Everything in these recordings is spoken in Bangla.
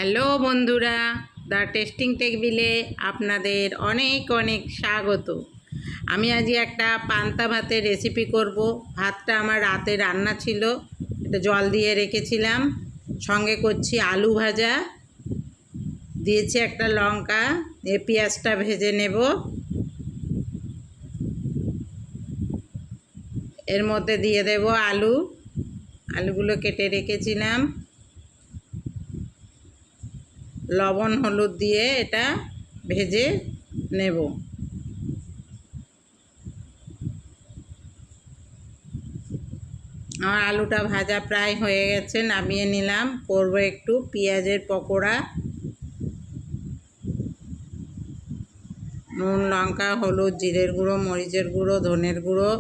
হ্যালো বন্ধুরা, দ্য টেস্টিং টেবিলে আপনাদের অনেক অনেক স্বাগত। আমি আজ একটা পান্তা ভাতের রেসিপি করব। ভাতটা আমার রাতে রান্না ছিল, এটা জল দিয়ে রেখেছিলাম। সঙ্গে করছি আলু ভাজা, দিয়েছি একটা লঙ্কা, পেঁয়াজটা ভেজে নেব। এর মধ্যে দিয়ে দেব আলুগুলো কেটে রেখেছিলাম। লবণ হলুদ দিয়ে এটা ভেজে নেব। আমার আলুটা ভাজা প্রায় হয়ে গেছে, নামিয়ে নিলাম। করব একটু পেঁয়াজের পকোড়া। নুন, লঙ্কা, হলুদ, জিরের গুঁড়ো, মরিচের গুঁড়ো, ধনের গুঁড়ো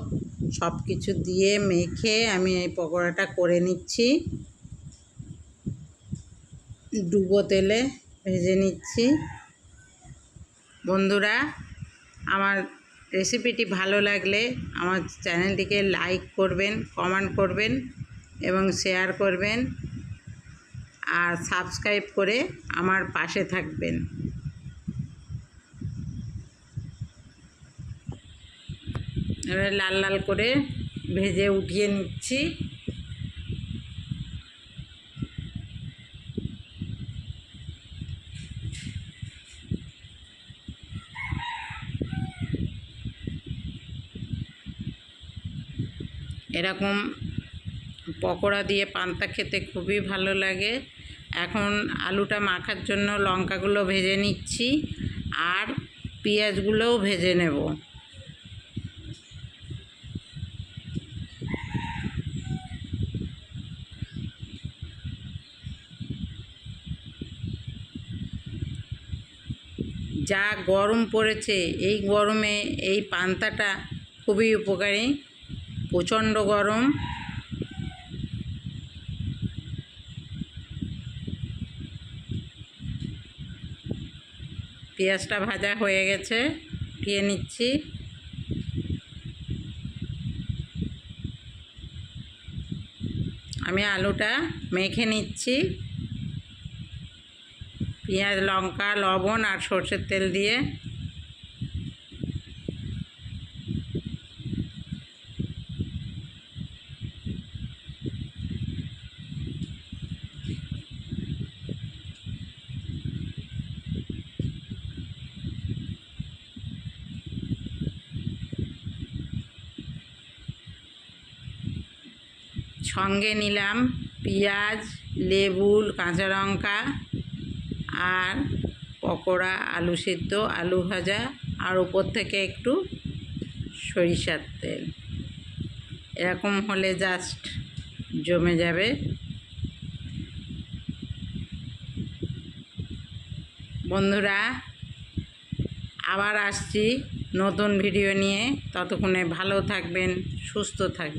সব কিছু দিয়ে মেখে আমি এই পকোড়াটা করে নিচ্ছি। ডুবো তেলে ভেজে নিচ্ছি। বন্ধুরা, আমার রেসিপিটি ভালো লাগলে আমার চ্যানেলটিকে লাইক করবেন, কমেন্ট করবেন এবং শেয়ার করবেন, আর সাবস্ক্রাইব করে আমার পাশে থাকবেন। এবারে লাল লাল করে ভেজে উঠিয়ে নিচ্ছি। এরকম পকোড়া দিয়ে পান্তা খেতে খুবই ভালো লাগে। এখন আলুটা মাখার জন্য লঙ্কাগুলো ভেজে নিচ্ছি আর পেঁয়াজগুলোও ভেজে নেব। যা গরম পড়েছে, এই গরমে এই পান্তাটা খুবই উপকারী। প্রচণ্ড গরম। পেঁয়াজটা ভাজা হয়ে গেছে, উঠিয়ে নিচ্ছি। আমি আলুটা মেখে নিচ্ছি পেঁয়াজ, লঙ্কা, লবণ আর সর্ষের তেল দিয়ে। সঙ্গে নিলাম পেঁয়াজ, লেবু, কাঁচা লঙ্কা আর পকোড়া, আলু সিদ্ধ, আলু ভাজা আর উপর থেকে একটু সরিষার তেল। এরকম হলে জাস্ট জমে যাবে। বন্ধুরা, আবার আসছি নতুন ভিডিও নিয়ে। ততক্ষণে ভালো থাকবেন, সুস্থ থাকবেন।